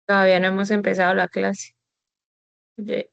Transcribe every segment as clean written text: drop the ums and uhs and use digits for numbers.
Todavía no hemos empezado la clase. Oye,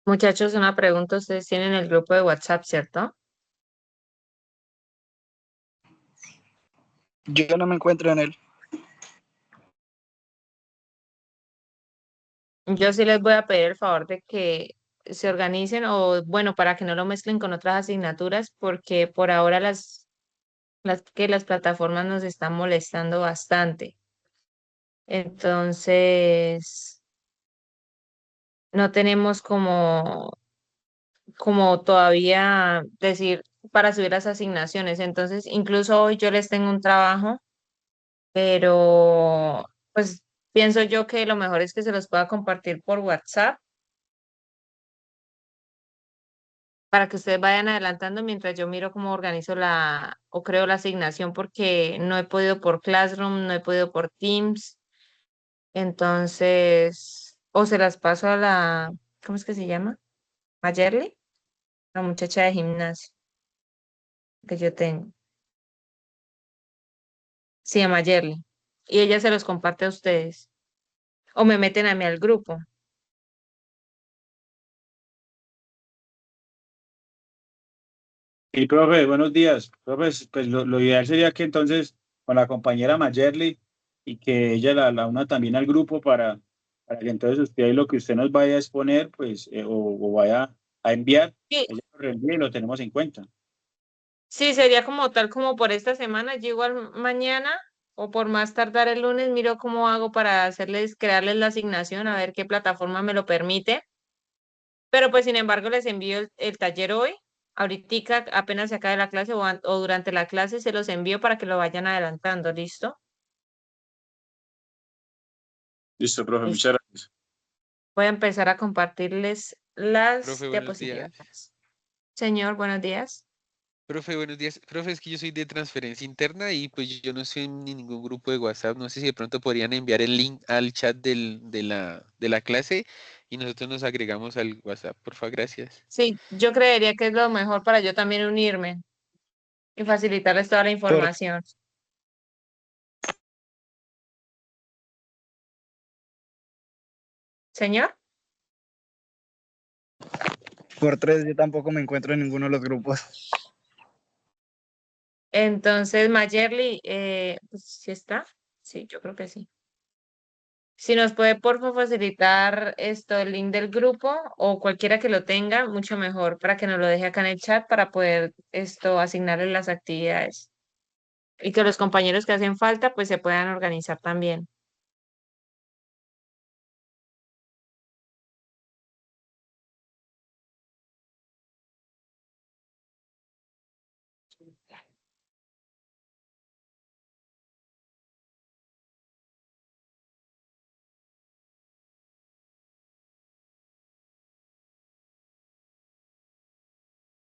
Muchachos, una pregunta. Ustedes tienen el grupo de WhatsApp, ¿cierto? Yo no me encuentro en él. Yo sí les voy a pedir el favor de que se organicen o, bueno, para que no lo mezclen con otras asignaturas, porque por ahora las plataformas nos están molestando bastante. Entonces, no tenemos como todavía decir para subir las asignaciones. Entonces, incluso hoy yo les tengo un trabajo, pero pues pienso yo que lo mejor es que se los pueda compartir por WhatsApp para que ustedes vayan adelantando mientras yo miro cómo organizo o creo la asignación porque no he podido por Classroom, no he podido por Teams. Entonces, o se las paso a ¿cómo es que se llama? Mayerly, la muchacha de gimnasio que yo tengo. Se llama Mayerly. Y ella se los comparte a ustedes. O me meten a mí al grupo. Y profe, buenos días. Profe, pues lo ideal sería que entonces con la compañera Mayerly y que ella la una también al grupo para que entonces usted ahí lo que usted nos vaya a exponer, pues, o vaya a enviar, Sí, ella lo reenvíe y lo tenemos en cuenta. sí, sería como tal como por esta semana. Yo igual mañana o por más tardar el lunes miro cómo hago para crearles la asignación, a ver qué plataforma me lo permite. Pero pues sin embargo les envío el taller hoy. Ahorita apenas se acabe la clase o durante la clase se los envío para que lo vayan adelantando. ¿Listo? Listo, profe, Listo. muchas gracias. Voy a empezar a compartirles las Profe, buenos días. diapositivas. Señor, buenos días. Profe, buenos días. Profe, es que yo soy de transferencia interna y pues yo no estoy en ningún grupo de WhatsApp. No sé si de pronto podrían enviar el link al chat de la clase y nosotros nos agregamos al WhatsApp. Porfa, gracias. Sí, yo creería que es lo mejor para yo también unirme y facilitarles toda la Por, información. Señor, por tres, yo tampoco me encuentro en ninguno de los grupos. entonces Mayerly, pues, ¿sí está? Sí, yo creo que sí. Si nos puede, por favor, facilitar esto, el link del grupo o cualquiera que lo tenga, mucho mejor para que nos lo deje acá en el chat para poder asignarle las actividades y que los compañeros que hacen falta pues se puedan organizar también.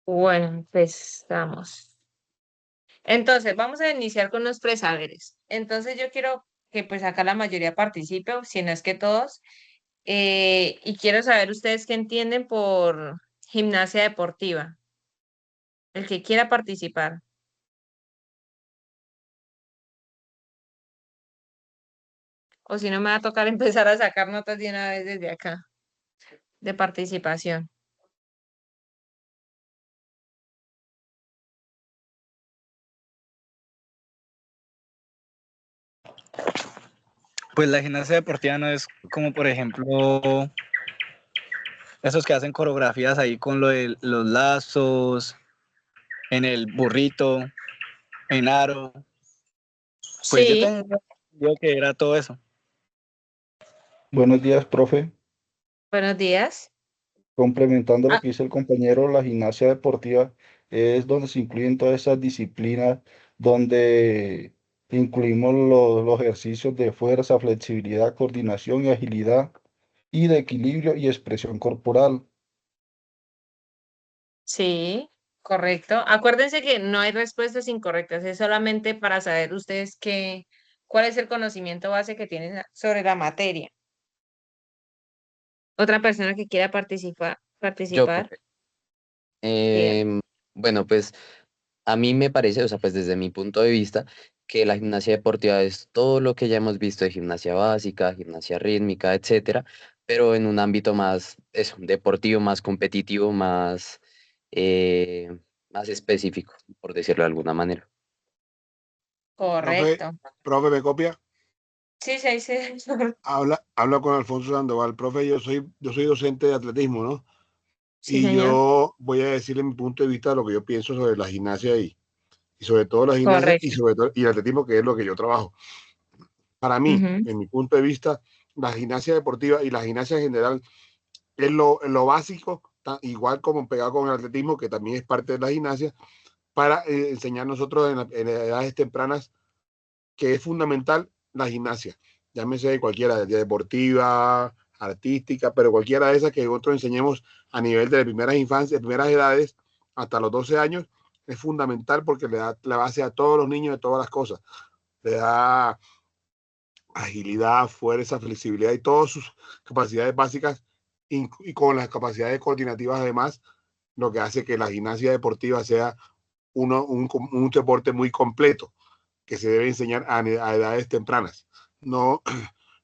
Bueno, empezamos. Entonces, vamos a iniciar con los presaberes. Entonces, yo quiero que pues acá la mayoría participe, o si no es que todos, y quiero saber ustedes qué entienden por gimnasia deportiva, el que quiera participar. O si no, me va a tocar empezar a sacar notas de una vez desde acá, de participación. Pues la gimnasia deportiva no es como, por ejemplo, esos que hacen coreografías ahí con lo de los lazos, en el burrito, en aro. Pues yo Sí, tengo entendido que era todo eso. Buenos días, profe. buenos días. Complementando lo Ah, que dice el compañero, la gimnasia deportiva es donde se incluyen todas esas disciplinas, donde incluimos los ejercicios de fuerza, flexibilidad, coordinación y agilidad, y de equilibrio y expresión corporal. sí, correcto. Acuérdense que no hay respuestas incorrectas, es solamente para saber ustedes cuál es el conocimiento base que tienen sobre la materia. Otra persona que quiera Yo, participar, profe. diga. Bueno, pues a mí me parece, o sea, pues desde mi punto de vista, que la gimnasia deportiva es todo lo que ya hemos visto de gimnasia básica, gimnasia rítmica, etcétera, pero en un ámbito más, eso, deportivo, más competitivo, eh, más específico, por decirlo de alguna manera. Profe, Correcto. profe, ¿me copia? Sí, sí, sí. Habla con Alfonso Sandoval. Profe, yo soy docente de atletismo, ¿no? Sí, Y señor. yo voy a decirle mi punto de vista de lo que yo pienso sobre la gimnasia y sobre todo la gimnasia y Correcto. sobre todo y el atletismo, que es lo que yo trabajo. Para mí, Ujú. en mi punto de vista, la gimnasia deportiva y la gimnasia en general es lo básico, igual como pegado con el atletismo, que también es parte de la gimnasia, para enseñar nosotros en edades tempranas que es fundamental la gimnasia. Llámese de cualquiera, de deportiva, artística, pero cualquiera de esas que nosotros enseñemos a nivel de primeras infancias, primeras edades, hasta los 12 años, es fundamental porque le da la base a todos los niños de todas las cosas. Le da agilidad, fuerza, flexibilidad y todas sus capacidades básicas y con las capacidades coordinativas además, lo que hace que la gimnasia deportiva sea un deporte muy completo que se debe enseñar a edades tempranas. No,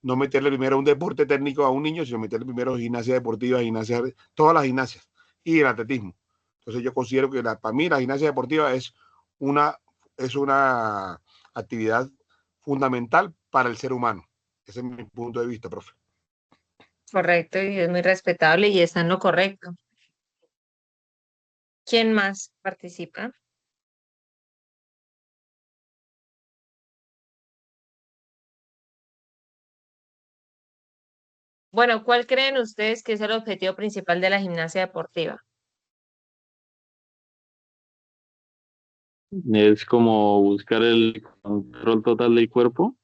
no meterle primero un deporte técnico a un niño, sino meterle primero gimnasia deportiva, gimnasia, todas las gimnasias y el atletismo. Entonces yo considero que para mí la gimnasia deportiva una, es una actividad fundamental para el ser humano. Ese es mi punto de vista, profe. Correcto, y es muy respetable y está en lo correcto. ¿Quién más participa? Bueno, ¿cuál creen ustedes que es el objetivo principal de la gimnasia deportiva? Es como buscar el control total del cuerpo,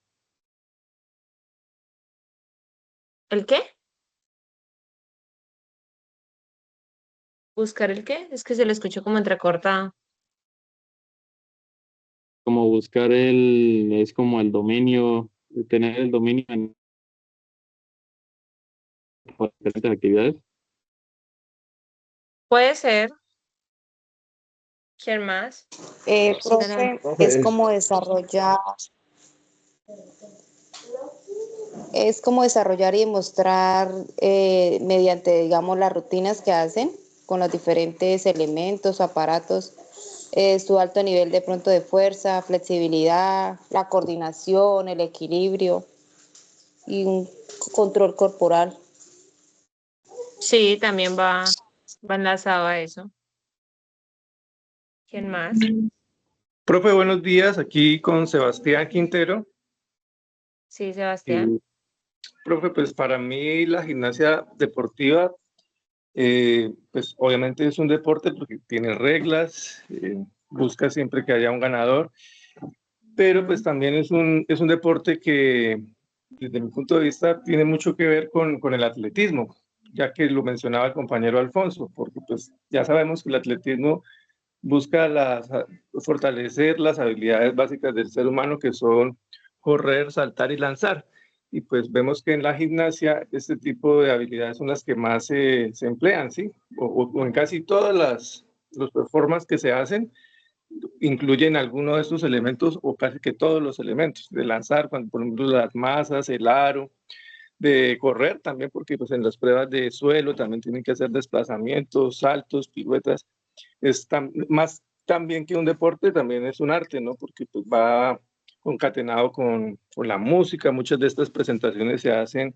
¿El qué? ¿Buscar el qué? Es que se lo escuchó como entrecortado. como es como el dominio, tener el dominio en diferentes actividades. Puede ser. ¿Quién más? Síganle. Profe, Profe, es como desarrollar y demostrar mediante, digamos, las rutinas que hacen con los diferentes elementos, aparatos, su alto nivel de pronto de fuerza, flexibilidad, la coordinación, el equilibrio y un control corporal. Sí, también va enlazado a eso. ¿Quién más? Profe, buenos días, aquí con Sebastián Quintero. Sí, Sebastián. Y, profe, pues para mí la gimnasia deportiva, pues obviamente es un deporte porque tiene reglas, busca siempre que haya un ganador, pero pues también es un deporte que desde mi punto de vista tiene mucho que ver con el atletismo, ya que lo mencionaba el compañero Alfonso, porque pues ya sabemos que el atletismo busca fortalecer las habilidades básicas del ser humano, que son correr, saltar y lanzar. Y pues vemos que en la gimnasia este tipo de habilidades son las que más se emplean, ¿sí? O en casi todas los performances que se hacen, incluyen algunos de estos elementos o casi que todos los elementos de lanzar, cuando, por ejemplo, las masas, el aro, de correr también, porque pues en las pruebas de suelo también tienen que hacer desplazamientos, saltos, piruetas. Más también que un deporte, también es un arte, ¿no? Porque pues va concatenado con la música. Muchas de estas presentaciones se hacen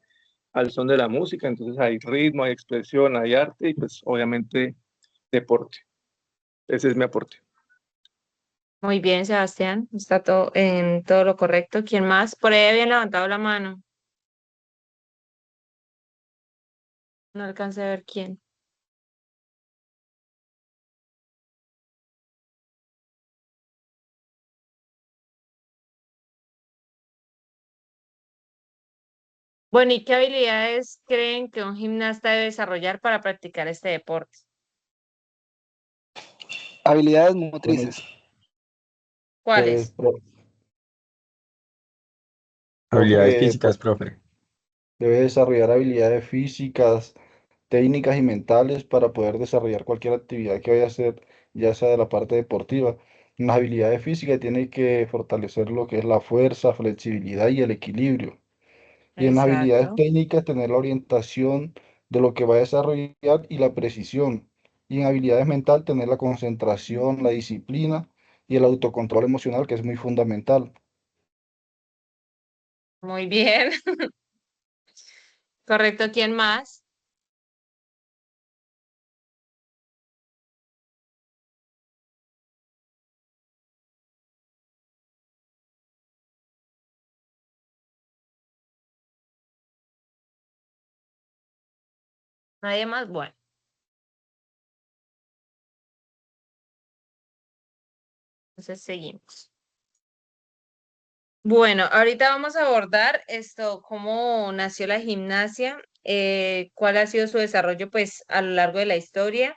al son de la música, entonces hay ritmo, hay expresión, hay arte y pues obviamente deporte. Ese es mi aporte. Muy bien, Sebastián. Está todo en todo lo correcto. ¿Quién más? Por ahí habían levantado la mano. No alcancé a ver quién. Bueno, ¿y qué habilidades creen que un gimnasta debe desarrollar para practicar este deporte? Habilidades bueno, motrices. pues, ¿Cuáles? Habilidades profe, físicas, profe. debe desarrollar habilidades físicas, técnicas y mentales para poder desarrollar cualquier actividad que vaya a hacer, ya sea de la parte deportiva. En las habilidades físicas tiene que fortalecer lo que es la fuerza, flexibilidad y el equilibrio. Y en las habilidades Exacto. técnicas, tener la orientación de lo que va a desarrollar y la precisión. Y en habilidades mental, tener la concentración, la disciplina y el autocontrol emocional, que es muy fundamental. Muy bien. Correcto. ¿Quién más? ¿Nadie más? Bueno, entonces seguimos. Bueno, ahorita vamos a abordar esto, cómo nació la gimnasia, cuál ha sido su desarrollo pues a lo largo de la historia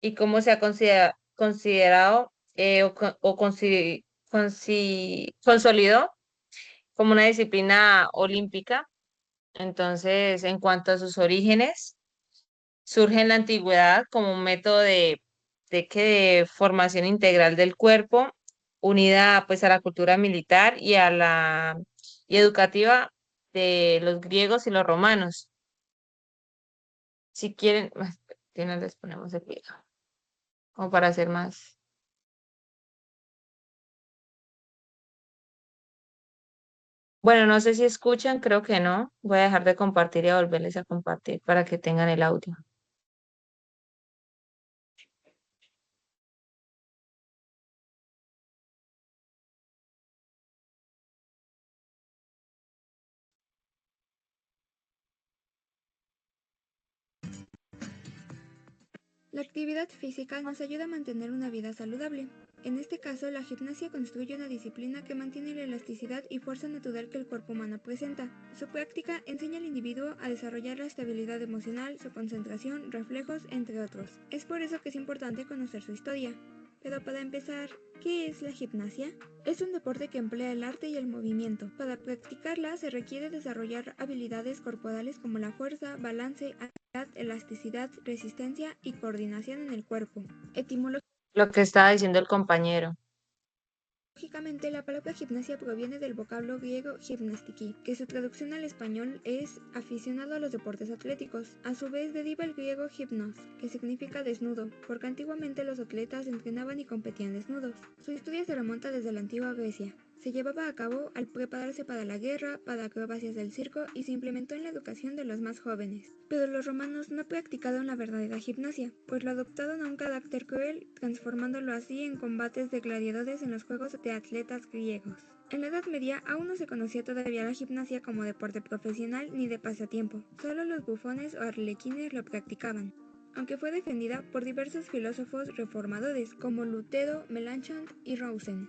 y cómo se ha considerado consolidó como una disciplina olímpica. Entonces, en cuanto a sus orígenes, surge en la antigüedad como un método de formación integral del cuerpo, unida pues a la cultura militar y educativa de los griegos y los romanos. Si quieren, les ponemos el video, como para hacer más. Bueno, no sé si escuchan, creo que no. Voy a dejar de compartir y a volverles a compartir para que tengan el audio. La actividad física nos ayuda a mantener una vida saludable. En este caso, la gimnasia construye una disciplina que mantiene la elasticidad y fuerza natural que el cuerpo humano presenta. Su práctica enseña al individuo a desarrollar la estabilidad emocional, su concentración, reflejos, entre otros. Es por eso que es importante conocer su historia. Pero para empezar, ¿qué es la gimnasia? Es un deporte que emplea el arte y el movimiento. Para practicarla se requiere desarrollar habilidades corporales como la fuerza, balance, agilidad, elasticidad, resistencia y coordinación en el cuerpo. Lo que estaba diciendo el compañero. Lógicamente, la palabra gimnasia proviene del vocablo griego gymnastiki, que su traducción al español es aficionado a los deportes atléticos. A su vez deriva el griego gymnos, que significa desnudo, porque antiguamente los atletas entrenaban y competían desnudos. Su historia se remonta desde la antigua Grecia. Se llevaba a cabo al prepararse para la guerra, para acrobacias del circo y se implementó en la educación de los más jóvenes. Pero los romanos no practicaron la verdadera gimnasia, pues lo adoptaron a un carácter cruel, transformándolo así en combates de gladiadores en los juegos de atletas griegos. En la Edad Media aún no se conocía todavía la gimnasia como deporte profesional ni de pasatiempo, solo los bufones o arlequines lo practicaban, aunque fue defendida por diversos filósofos reformadores como Lutero, Melanchthon y Rosen.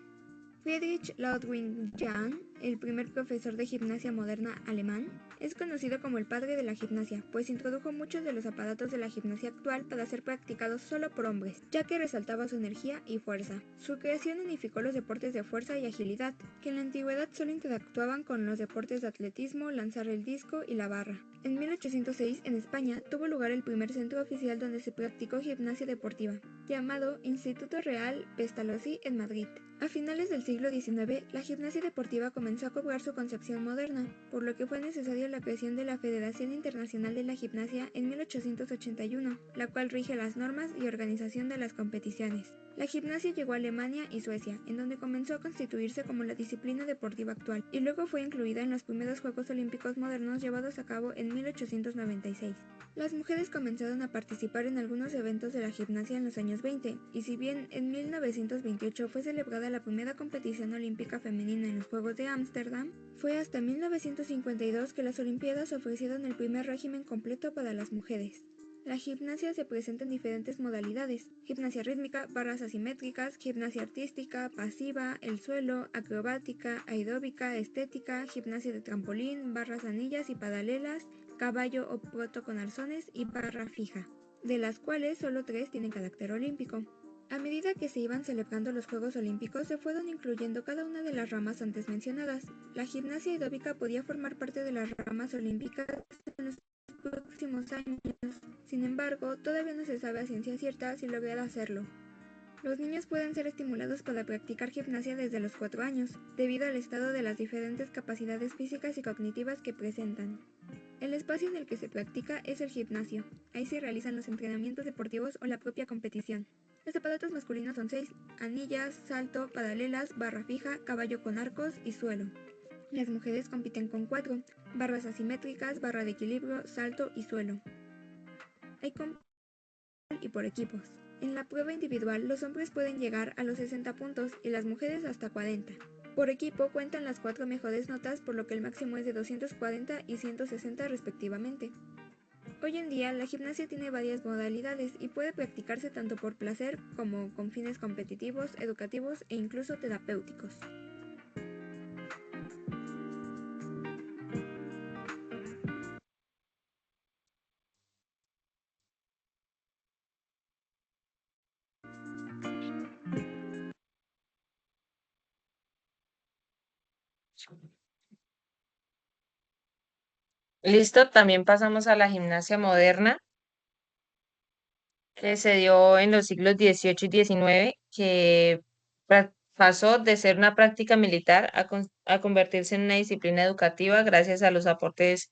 Friedrich Ludwig Jahn, el primer profesor de gimnasia moderna alemán, es conocido como el padre de la gimnasia, pues introdujo muchos de los aparatos de la gimnasia actual para ser practicados solo por hombres, ya que resaltaba su energía y fuerza. Su creación unificó los deportes de fuerza y agilidad, que en la antigüedad solo interactuaban con los deportes de atletismo, lanzar el disco y la barra. En 1806, en España, tuvo lugar el primer centro oficial donde se practicó gimnasia deportiva, llamado Instituto Real Pestalozzi en Madrid. A finales del siglo XIX, la gimnasia deportiva comenzó a cobrar su concepción moderna, por lo que fue necesaria la creación de la Federación Internacional de la Gimnasia en 1881, la cual rige las normas y organización de las competiciones. La gimnasia llegó a Alemania y Suecia, en donde comenzó a constituirse como la disciplina deportiva actual, y luego fue incluida en los primeros Juegos Olímpicos modernos llevados a cabo en 1896. Las mujeres comenzaron a participar en algunos eventos de la gimnasia en los años 20, y si bien en 1928 fue celebrada la primera competición olímpica femenina en los Juegos de Ámsterdam, fue hasta 1952 que las Olimpiadas ofrecieron el primer régimen completo para las mujeres. La gimnasia se presenta en diferentes modalidades: gimnasia rítmica, barras asimétricas, gimnasia artística, pasiva, el suelo, acrobática, aeróbica, estética, gimnasia de trampolín, barras anillas y paralelas, caballo o proto con arzones y barra fija, de las cuales solo 3 tienen carácter olímpico. A medida que se iban celebrando los Juegos Olímpicos, se fueron incluyendo cada una de las ramas antes mencionadas. La gimnasia aeróbica podía formar parte de las ramas olímpicas en los próximos años. Sin embargo, todavía no se sabe a ciencia cierta si logrará hacerlo. Los niños pueden ser estimulados para practicar gimnasia desde los 4 años, debido al estado de las diferentes capacidades físicas y cognitivas que presentan. El espacio en el que se practica es el gimnasio. Ahí se realizan los entrenamientos deportivos o la propia competición. Los aparatos masculinos son 6: anillas, salto, paralelas, barra fija, caballo con arcos y suelo. Las mujeres compiten con 4: barras asimétricas, barra de equilibrio, salto y suelo. Hay y por equipos. En la prueba individual, los hombres pueden llegar a los 60 puntos y las mujeres hasta 40. Por equipo cuentan las 4 mejores notas, por lo que el máximo es de 240 y 160 respectivamente. Hoy en día, la gimnasia tiene varias modalidades y puede practicarse tanto por placer como con fines competitivos, educativos e incluso terapéuticos. Listo, también pasamos a la gimnasia moderna, que se dio en los siglos XVIII y XIX, que pasó de ser una práctica militar a convertirse en una disciplina educativa gracias a los aportes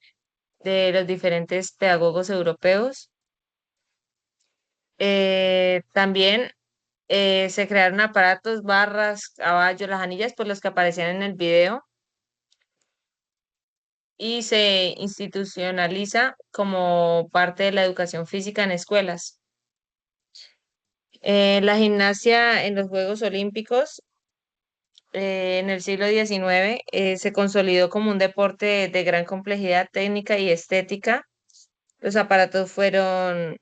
de los diferentes pedagogos europeos. También se crearon aparatos, barras, caballos, las anillas, pues los que aparecían en el video, y se institucionaliza como parte de la educación física en escuelas. La gimnasia en los Juegos Olímpicos en el siglo XIX se consolidó como un deporte de gran complejidad técnica y estética. Los aparatos fueron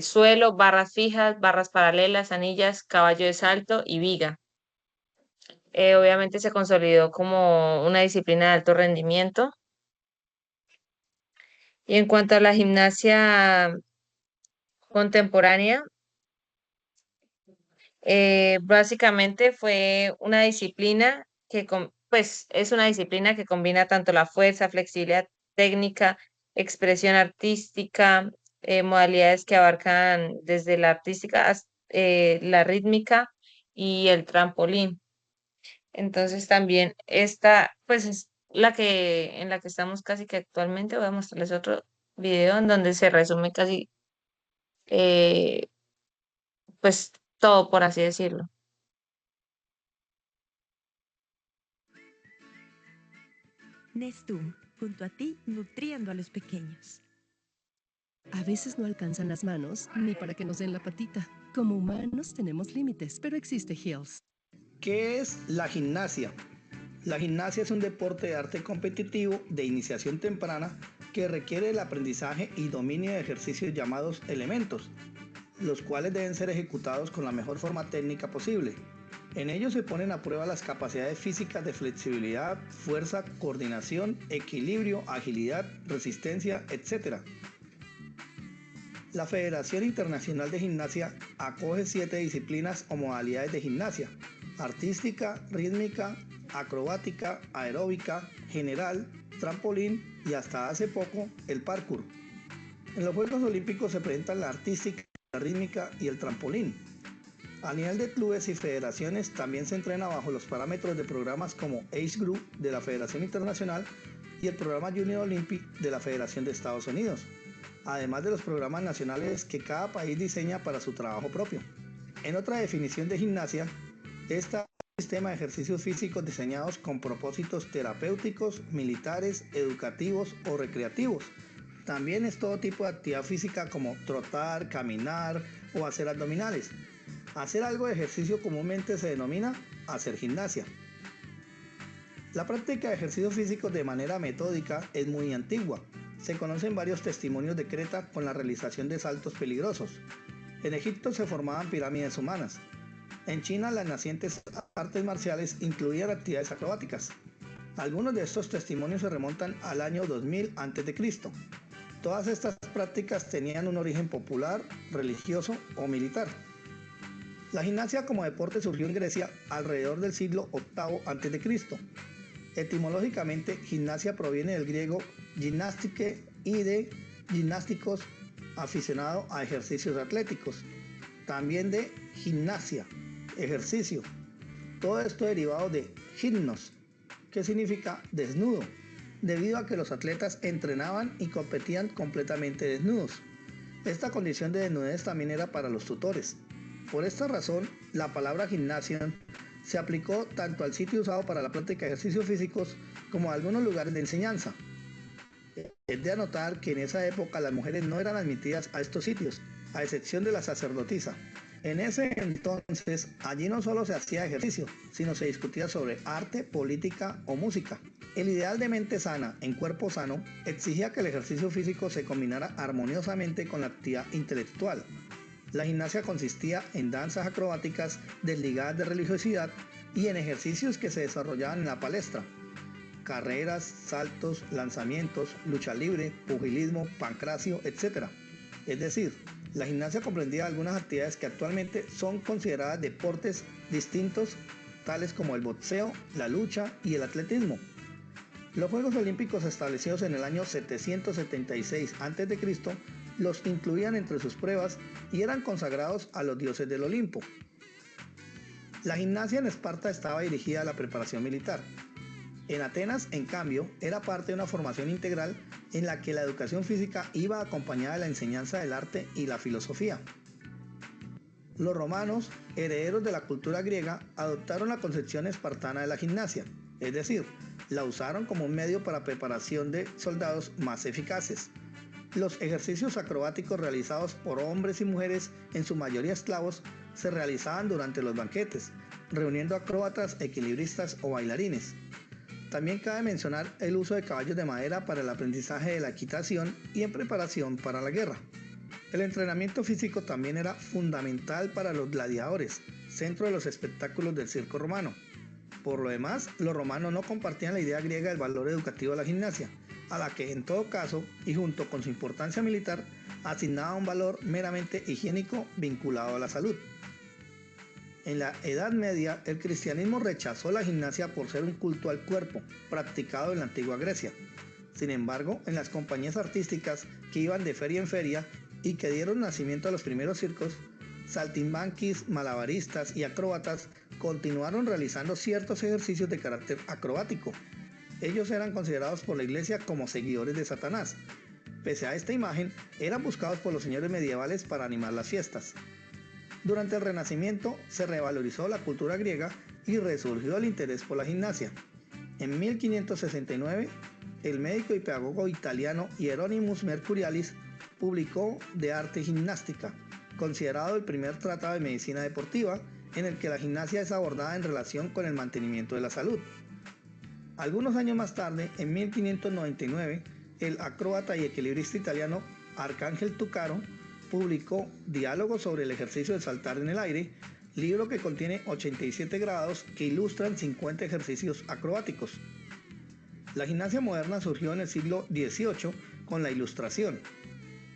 suelo, barras fijas, barras paralelas, anillas, caballo de salto y viga. Obviamente se consolidó como una disciplina de alto rendimiento. Y en cuanto a la gimnasia contemporánea, básicamente fue una disciplina pues es una disciplina que combina tanto la fuerza, flexibilidad técnica, expresión artística, modalidades que abarcan desde la artística hasta la rítmica y el trampolín. Entonces también esta, pues es en la que estamos casi que actualmente. Voy a mostrarles otro video en donde se resume casi, eh, pues todo, por así decirlo. Nestum, junto a ti, nutriendo a los pequeños. A veces no alcanzan las manos ni para que nos den la patita. Como humanos tenemos límites, pero existe Hills. ¿Qué es la gimnasia? La gimnasia es un deporte de arte competitivo de iniciación temprana que requiere el aprendizaje y dominio de ejercicios llamados elementos, los cuales deben ser ejecutados con la mejor forma técnica posible. En ellos se ponen a prueba las capacidades físicas de flexibilidad, fuerza, coordinación, equilibrio, agilidad, resistencia, etc. La Federación Internacional de Gimnasia acoge 7 disciplinas o modalidades de gimnasia: artística, rítmica, acrobática, aeróbica, general, trampolín y hasta hace poco el parkour. En los Juegos Olímpicos se presentan la artística, la rítmica y el trampolín. A nivel de clubes y federaciones también se entrena bajo los parámetros de programas como Age Group de la Federación Internacional y el programa Junior Olympic de la Federación de Estados Unidos, además de los programas nacionales que cada país diseña para su trabajo propio. En otra definición de gimnasia, está un sistema de ejercicios físicos diseñados con propósitos terapéuticos, militares, educativos o recreativos. También es todo tipo de actividad física como trotar, caminar o hacer abdominales. Hacer algo de ejercicio comúnmente se denomina hacer gimnasia. La práctica de ejercicios físicos de manera metódica es muy antigua. Se conocen varios testimonios de Creta con la realización de saltos peligrosos. En Egipto se formaban pirámides humanas. En China las nacientes artes marciales incluían actividades acrobáticas. Algunos de estos testimonios se remontan al año 2000 a.C. Todas estas prácticas tenían un origen popular, religioso o militar. La gimnasia como deporte surgió en Grecia alrededor del siglo VIII a.C. Etimológicamente, gimnasia proviene del griego gymnastike y de gimnásticos, aficionado a ejercicios atléticos. también de gimnasia, ejercicio. Todo esto derivado de gimnos, que significa desnudo, debido a que los atletas entrenaban y competían completamente desnudos. Esta condición de desnudez también era para los tutores. Por esta razón, la palabra gimnasio se aplicó tanto al sitio usado para la práctica de ejercicios físicos como a algunos lugares de enseñanza. Es de anotar que en esa época las mujeres no eran admitidas a estos sitios, a excepción de la sacerdotisa. En ese entonces, allí no solo se hacía ejercicio, sino se discutía sobre arte, política o música. El ideal de mente sana en cuerpo sano exigía que el ejercicio físico se combinara armoniosamente con la actividad intelectual. La gimnasia consistía en danzas acrobáticas desligadas de religiosidad y en ejercicios que se desarrollaban en la palestra. Carreras, saltos, lanzamientos, lucha libre, pugilismo, pancracio, etc. Es decir, la gimnasia comprendía algunas actividades que actualmente son consideradas deportes distintos, tales como el boxeo, la lucha y el atletismo. Los Juegos Olímpicos establecidos en el año 776 a.C. los incluían entre sus pruebas y eran consagrados a los dioses del Olimpo. La gimnasia en Esparta estaba dirigida a la preparación militar. En Atenas, en cambio, era parte de una formación integral en la que la educación física iba acompañada de la enseñanza del arte y la filosofía. Los romanos, herederos de la cultura griega, adoptaron la concepción espartana de la gimnasia, es decir, la usaron como un medio para preparación de soldados más eficaces. Los ejercicios acrobáticos realizados por hombres y mujeres, en su mayoría esclavos, se realizaban durante los banquetes, reuniendo acróbatas, equilibristas o bailarines. También cabe mencionar el uso de caballos de madera para el aprendizaje de la equitación y en preparación para la guerra. El entrenamiento físico también era fundamental para los gladiadores, centro de los espectáculos del circo romano. Por lo demás, los romanos no compartían la idea griega del valor educativo de la gimnasia, a la que en todo caso, y junto con su importancia militar, asignaba un valor meramente higiénico vinculado a la salud. En la Edad Media, el cristianismo rechazó la gimnasia por ser un culto al cuerpo, practicado en la antigua Grecia. Sin embargo, en las compañías artísticas que iban de feria en feria y que dieron nacimiento a los primeros circos, saltimbanquis, malabaristas y acróbatas continuaron realizando ciertos ejercicios de carácter acrobático. Ellos eran considerados por la iglesia como seguidores de Satanás. Pese a esta imagen, eran buscados por los señores medievales para animar las fiestas. Durante el Renacimiento se revalorizó la cultura griega y resurgió el interés por la gimnasia. En 1569, el médico y pedagogo italiano Hieronymus Mercurialis publicó De Arte Gimnástica, considerado el primer tratado de medicina deportiva en el que la gimnasia es abordada en relación con el mantenimiento de la salud. Algunos años más tarde, en 1599, el acróbata y equilibrista italiano Arcángel Tuccaro publicó Diálogos sobre el ejercicio de saltar en el aire, libro que contiene 87 grabados que ilustran 50 ejercicios acrobáticos. La gimnasia moderna surgió en el siglo XVIII con la Ilustración.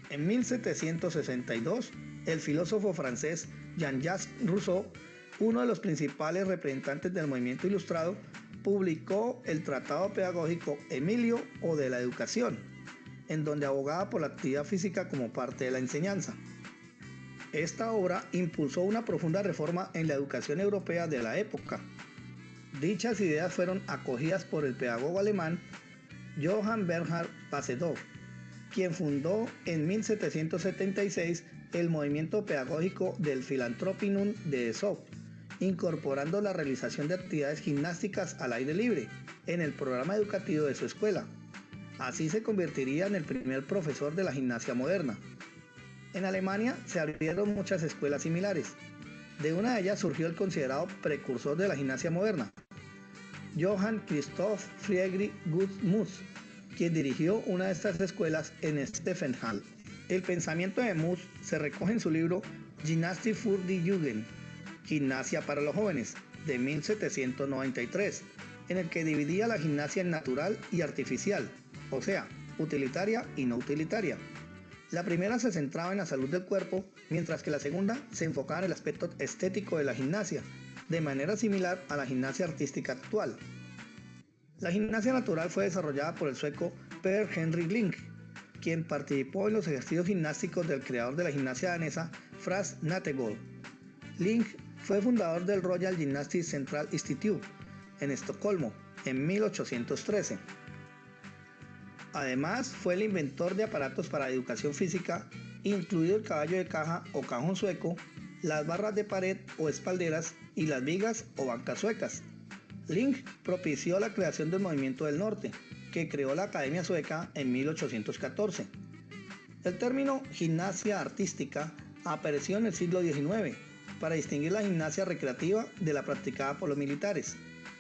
En 1762, el filósofo francés Jean-Jacques Rousseau, uno de los principales representantes del movimiento ilustrado, publicó el tratado pedagógico Emilio o de la Educación, en donde abogaba por la actividad física como parte de la enseñanza. Esta obra impulsó una profunda reforma en la educación europea de la época. Dichas ideas fueron acogidas por el pedagogo alemán Johann Bernhard Basedow, quien fundó en 1776 el movimiento pedagógico del Philanthropinum de Dessau, incorporando la realización de actividades gimnásticas al aire libre en el programa educativo de su escuela. Así se convertiría en el primer profesor de la gimnasia moderna. En Alemania se abrieron muchas escuelas similares. De una de ellas surgió el considerado precursor de la gimnasia moderna, Johann Christoph Friedrich Guth-Mus, quien dirigió una de estas escuelas en Steffenhall. El pensamiento de Mus se recoge en su libro Gymnastik für die Jugend, Gimnasia para los jóvenes, de 1793, en el que dividía la gimnasia en natural y artificial, o sea, utilitaria y no utilitaria. La primera se centraba en la salud del cuerpo, mientras que la segunda se enfocaba en el aspecto estético de la gimnasia, de manera similar a la gimnasia artística actual. La gimnasia natural fue desarrollada por el sueco Per Henrik Link, quien participó en los ejercicios gimnásticos del creador de la gimnasia danesa Frans Nattegaard. Ling fue fundador del Royal Gymnastics Central Institute en Estocolmo en 1813. Además, fue el inventor de aparatos para educación física, incluido el caballo de caja o cajón sueco, las barras de pared o espalderas y las vigas o bancas suecas. Ling propició la creación del Movimiento del Norte, que creó la Academia Sueca en 1814. El término gimnasia artística apareció en el siglo XIX para distinguir la gimnasia recreativa de la practicada por los militares.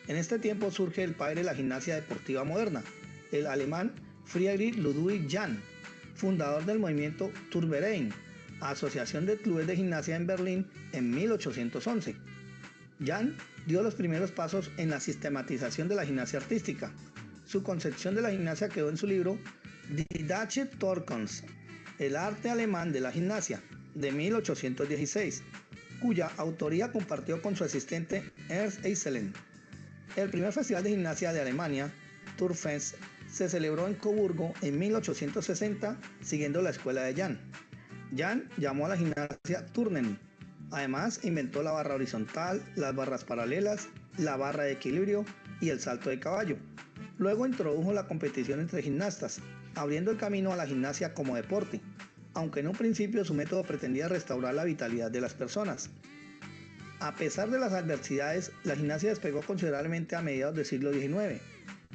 En este tiempo surge el padre de la gimnasia deportiva moderna, el alemán Friedrich Ludwig Jahn, fundador del movimiento Turmverein, asociación de clubes de gimnasia en Berlín en 1811. Jahn dio los primeros pasos en la sistematización de la gimnasia artística. Su concepción de la gimnasia quedó en su libro Die Deutsche Torkunst, el arte alemán de la gimnasia, de 1816, cuya autoría compartió con su asistente Ernst Haeselen. El primer festival de gimnasia de Alemania, Turnfest, se celebró en Coburgo en 1860, siguiendo la escuela de Jahn. Jahn llamó a la gimnasia Turnen. Además, inventó la barra horizontal, las barras paralelas, la barra de equilibrio y el salto de caballo. Luego introdujo la competición entre gimnastas, abriendo el camino a la gimnasia como deporte, aunque en un principio su método pretendía restaurar la vitalidad de las personas. A pesar de las adversidades, la gimnasia despegó considerablemente a mediados del siglo XIX,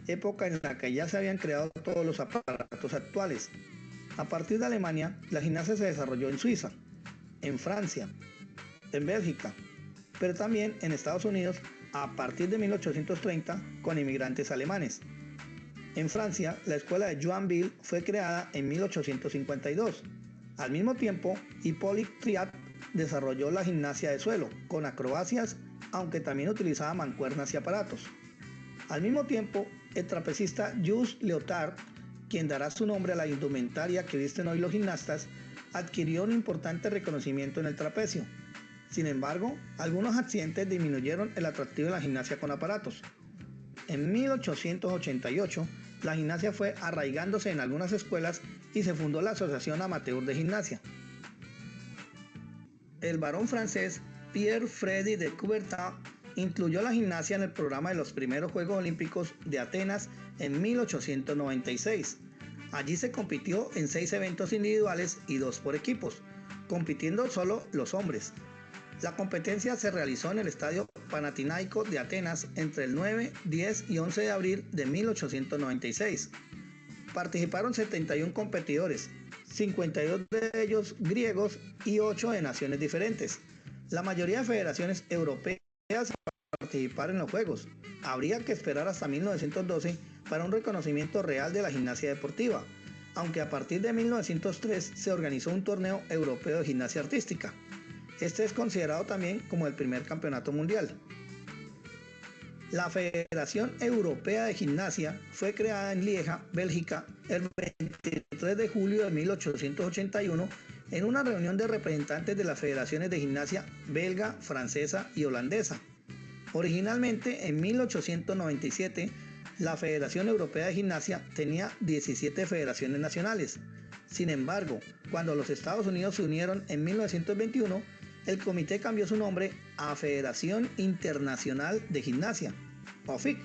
época en la que ya se habían creado todos los aparatos actuales. A partir de Alemania, la gimnasia se desarrolló en Suiza, en Francia, en Bélgica, pero también en Estados Unidos a partir de 1830 con inmigrantes alemanes. En Francia, la escuela de Joinville fue creada en 1852. Al mismo tiempo, Hippolyte Taillade desarrolló la gimnasia de suelo, con acrobacias, aunque también utilizaba mancuernas y aparatos. Al mismo tiempo, el trapecista Jules Léotard, quien dará su nombre a la indumentaria que visten hoy los gimnastas, adquirió un importante reconocimiento en el trapecio. Sin embargo, algunos accidentes disminuyeron el atractivo de la gimnasia con aparatos. En 1888, la gimnasia fue arraigándose en algunas escuelas y se fundó la Asociación Amateur de Gimnasia. El barón francés Pierre-Frédéric de Coubertin incluyó la gimnasia en el programa de los primeros Juegos Olímpicos de Atenas en 1896. Allí se compitió en 6 eventos individuales y 2 por equipos, compitiendo solo los hombres. La competencia se realizó en el Estadio Panathinaikos de Atenas entre el 9, 10 y 11 de abril de 1896. Participaron 71 competidores, 52 de ellos griegos y 8 de naciones diferentes. La mayoría de federaciones europeas participaron en los Juegos. Habría que esperar hasta 1912 para un reconocimiento real de la gimnasia deportiva, aunque a partir de 1903 se organizó un torneo europeo de gimnasia artística. Este es considerado también como el primer campeonato mundial. La Federación Europea de Gimnasia fue creada en Lieja, Bélgica, el 23 de julio de 1881 en una reunión de representantes de las federaciones de gimnasia belga, francesa y holandesa. Originalmente, en 1897, la Federación Europea de Gimnasia tenía 17 federaciones nacionales. Sin embargo, cuando los Estados Unidos se unieron en 1921, el comité cambió su nombre a Federación Internacional de Gimnasia, o FIG.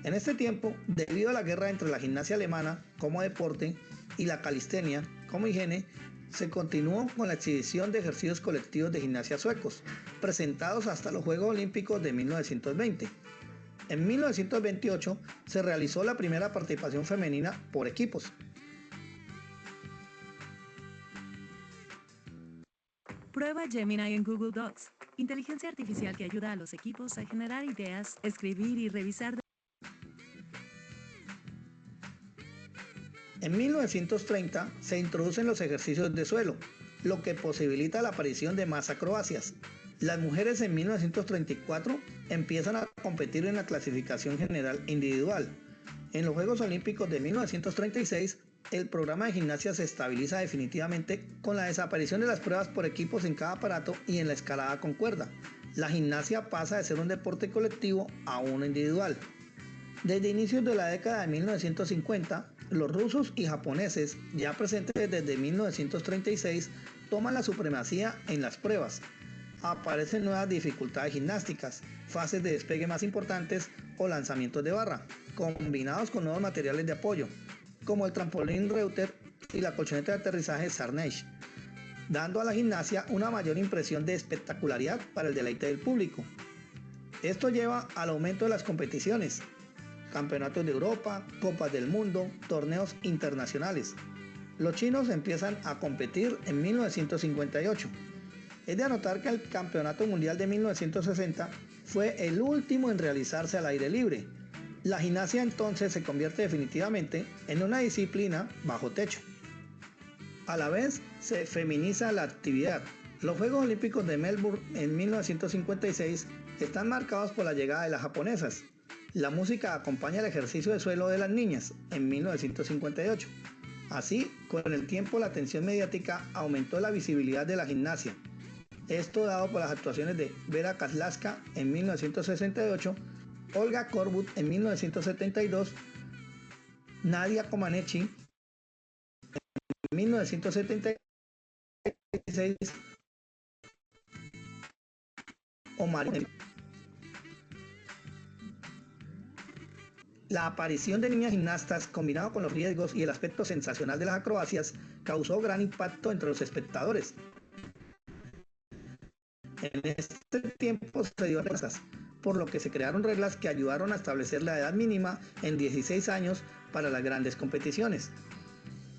En este tiempo, debido a la guerra entre la gimnasia alemana como deporte y la calistenia como higiene, se continuó con la exhibición de ejercicios colectivos de gimnasia suecos, presentados hasta los Juegos Olímpicos de 1920. En 1928 se realizó la primera participación femenina por equipos. Prueba Gemini en Google Docs. Inteligencia artificial que ayuda a los equipos a generar ideas, escribir y revisar. En 1930 se introducen los ejercicios de suelo, lo que posibilita la aparición de más acrobacias. Las mujeres en 1934 empiezan a competir en la clasificación general individual. En los Juegos Olímpicos de 1936, el programa de gimnasia se estabiliza definitivamente con la desaparición de las pruebas por equipos en cada aparato y en la escalada con cuerda. La gimnasia pasa de ser un deporte colectivo a uno individual. Desde inicios de la década de 1950, los rusos y japoneses, ya presentes desde 1936, toman la supremacía en las pruebas. Aparecen nuevas dificultades gimnásticas, fases de despegue más importantes o lanzamientos de barra, combinados con nuevos materiales de apoyo, como el trampolín Reuter y la colchoneta de aterrizaje Sarney, dando a la gimnasia una mayor impresión de espectacularidad para el deleite del público. Esto lleva al aumento de las competiciones, campeonatos de Europa, copas del mundo, torneos internacionales. Los chinos empiezan a competir en 1958. Es de anotar que el Campeonato Mundial de 1960 fue el último en realizarse al aire libre. La gimnasia entonces se convierte definitivamente en una disciplina bajo techo. A la vez se feminiza la actividad. Los Juegos Olímpicos de Melbourne en 1956 están marcados por la llegada de las japonesas. La música acompaña el ejercicio de suelo de las niñas en 1958. Así, con el tiempo la atención mediática aumentó la visibilidad de la gimnasia. Esto dado por las actuaciones de Vera Kaslaska en 1968, Olga Korbut en 1972, Nadia Comaneci en 1976 o María. La aparición de niñas gimnastas, combinado con los riesgos y el aspecto sensacional de las acrobacias, causó gran impacto entre los espectadores. En este tiempo se dio reglas, por lo que se crearon reglas que ayudaron a establecer la edad mínima en 16 años para las grandes competiciones.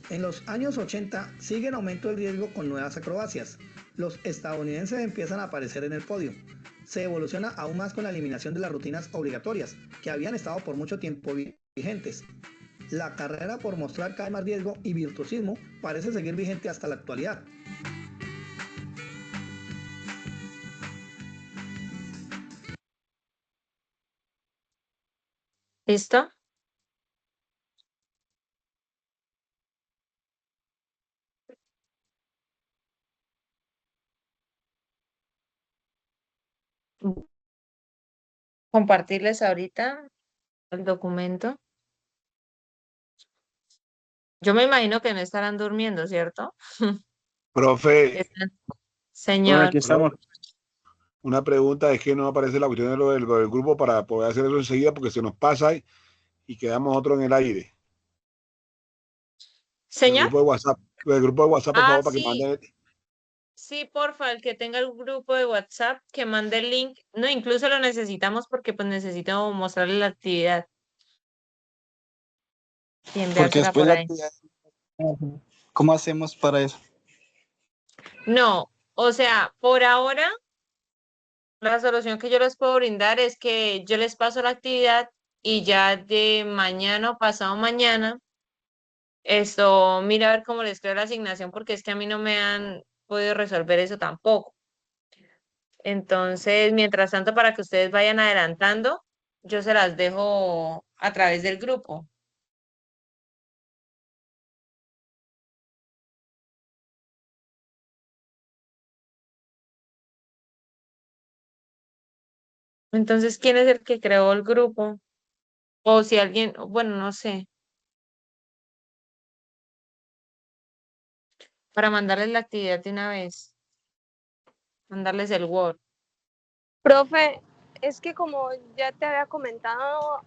En los años 80 sigue en aumento el riesgo con nuevas acrobacias. Los estadounidenses empiezan a aparecer en el podio. Se evoluciona aún más con la eliminación de las rutinas obligatorias, que habían estado por mucho tiempo vigentes. La carrera por mostrar cada vez más riesgo y virtuosismo parece seguir vigente hasta la actualidad. ¿Listo? Compartirles ahorita el documento. Yo me imagino que no estarán durmiendo, ¿cierto? Profe, Señor. Aquí estamos. una pregunta, es que no aparece la cuestión de lo del grupo para poder hacer eso enseguida porque se nos pasa y quedamos otro en el aire. Señor. El grupo de WhatsApp, por favor, para que Sí. manden. Sí, porfa, el que tenga el grupo de WhatsApp, que mande el link. No, incluso lo necesitamos porque pues necesito mostrarle la actividad. Y Porque enviársela después por la ahí. actividad, ¿cómo hacemos para eso? No, o sea, por ahora, la solución que yo les puedo brindar es que yo les paso la actividad y ya de mañana o pasado mañana, esto, mira a ver cómo les creo la asignación, porque es que a mí no me han podido resolver eso tampoco. Entonces, mientras tanto, para que ustedes vayan adelantando, yo se las dejo a través del grupo. Entonces, ¿quién es el que creó el grupo? O si alguien, bueno, no sé, para mandarles la actividad de una vez, mandarles el Word. Profe, es que como ya te había comentado,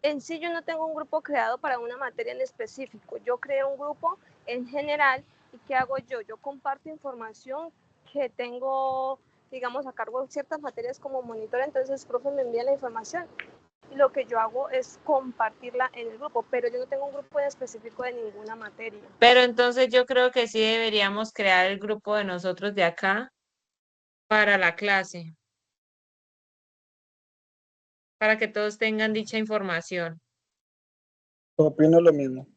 en sí yo no tengo un grupo creado para una materia en específico. Yo creé un grupo en general y ¿qué hago yo? Yo comparto información que tengo, digamos, a cargo de ciertas materias como monitor, entonces el profe me envía la información y lo que yo hago es compartirla en el grupo, pero yo no tengo un grupo en específico de ninguna materia. Pero entonces yo creo que sí deberíamos crear el grupo de nosotros de acá para la clase, para que todos tengan dicha información. Opino lo mismo.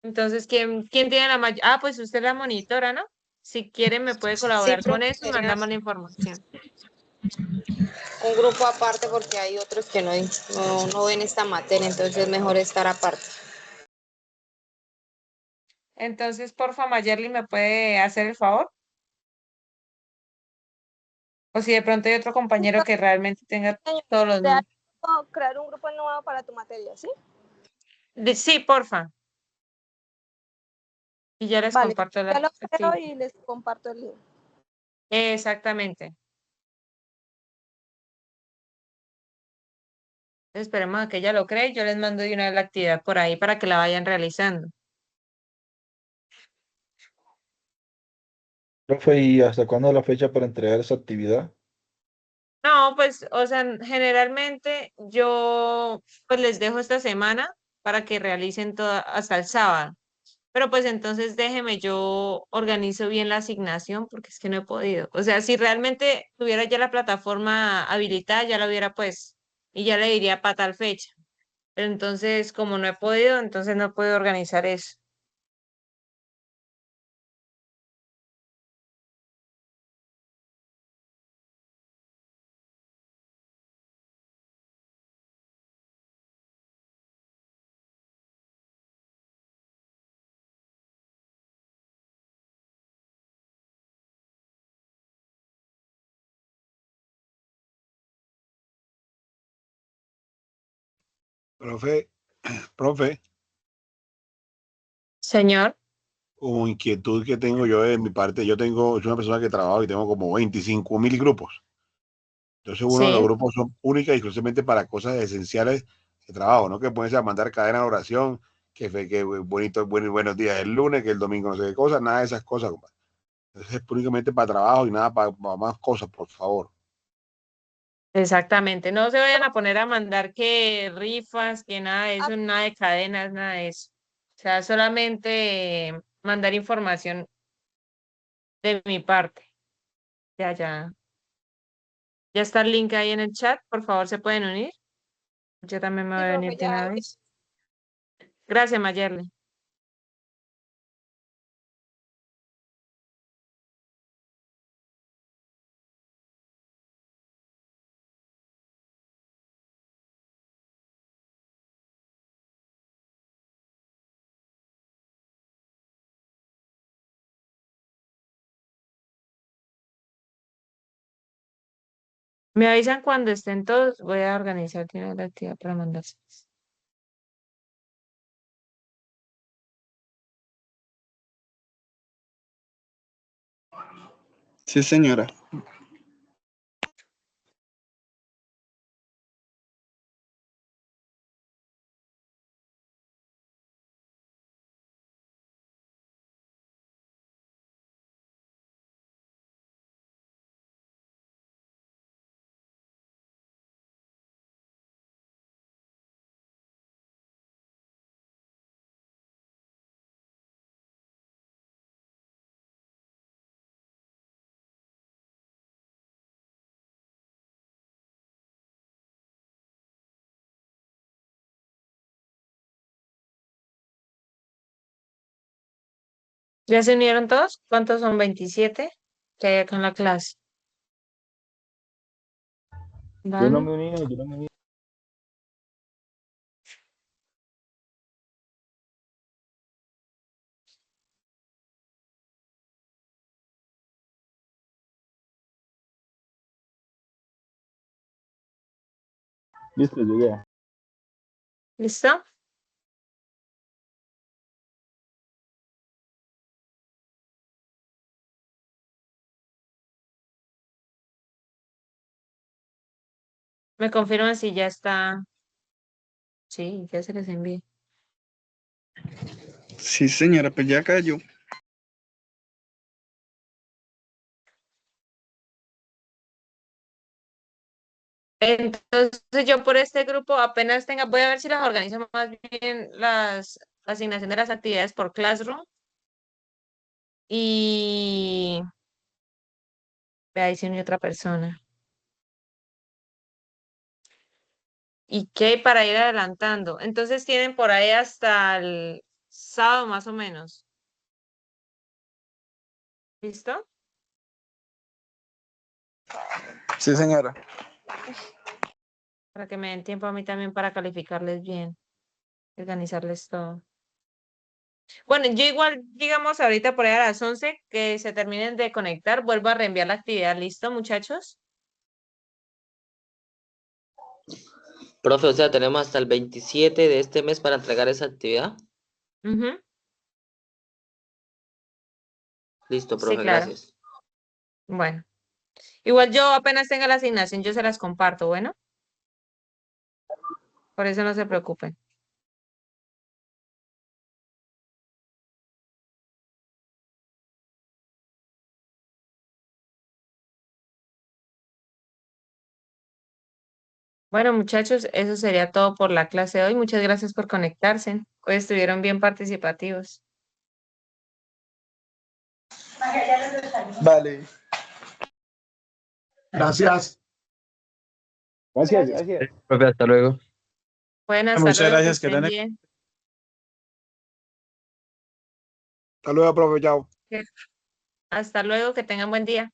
Entonces, ¿quién tiene la mayor? Ah, pues usted la monitora, ¿no? Si quiere me puede colaborar con profe, eso y mandamos la información. un grupo aparte porque hay otros que no ven esta materia, entonces es mejor estar aparte. Entonces, porfa, Mayerly, ¿me puede hacer el favor? O si de pronto hay otro compañero que realmente tenga todos los Te números. hago crear un grupo nuevo para tu materia, ¿sí? Sí, porfa. Y ya les Vale, comparto la ya lo creo actividad. y les comparto el link. Exactamente. Esperemos a que ella lo cree. Yo les mando de una vez la actividad por ahí para que la vayan realizando. Profe, ¿y hasta cuándo es la fecha para entregar esa actividad? No, pues, o sea, generalmente yo pues les dejo esta semana para que realicen todo hasta el sábado. Pero pues entonces déjeme, yo organizo bien la asignación porque es que no he podido. O sea, si realmente tuviera ya la plataforma habilitada, ya la hubiera pues y ya le diría para tal fecha. Pero entonces, como no he podido, entonces no puedo organizar eso. Profe, profe, Señor, como inquietud que tengo yo de mi parte, soy una persona que trabajo y tengo como 25.000 grupos. Entonces uno de los sí. grupos son únicas y exclusivamente para cosas esenciales de trabajo, ¿no? Que ponerse a mandar cadena de oración, que buenos días el lunes, que el domingo no sé qué cosa, nada de esas cosas, compadre. Entonces es únicamente para trabajo y nada para más cosas, por favor. Exactamente, no se vayan a poner a mandar que rifas, que nada de eso, nada de cadenas, nada de eso. O sea, solamente mandar información de mi parte. Ya, ya. Ya está el link ahí en el chat, por favor se pueden unir. Yo también me Sí, voy a profe, venir de una ya. vez. Gracias, Mayerly. Me avisan cuando estén todos, voy a organizar de una vez la actividad para mandarse. Sí, señora. ¿Ya se unieron todos? ¿Cuántos son? 27 que hay acá en la clase. Yo no ¿Van? me uní, yo no me uní. Listo, llegué. ¿Listo? Me confirman si ya está. Sí, ya se les envió. Sí, señora, pues ya cayó. Entonces yo por este grupo apenas tenga, voy a ver si las organizo más bien las la asignación de las actividades por Classroom y ve ahí se unió otra persona. ¿Y qué para ir adelantando? Entonces tienen por ahí hasta el sábado más o menos. ¿Listo? Sí, señora. Para que me den tiempo a mí también para calificarles bien, organizarles todo. Bueno, yo igual, digamos, ahorita por ahí a las 11 que se terminen de conectar, vuelvo a reenviar la actividad. ¿Listo, muchachos? Profe, o sea, tenemos hasta el 27 de este mes para entregar esa actividad. Ujú. Listo, Sí, profe, claro. gracias. Bueno, igual yo apenas tenga la asignación, yo se las comparto, bueno, por eso no se preocupen. Bueno, muchachos, eso sería todo por la clase de hoy. Muchas gracias por conectarse. Hoy estuvieron bien participativos. Vale. Gracias. Gracias, gracias. Profe, hasta luego. Bueno, hasta Muchas luego, que gracias, que estén estén bien. Hasta luego, profe. Chao. Hasta luego, que tengan buen día.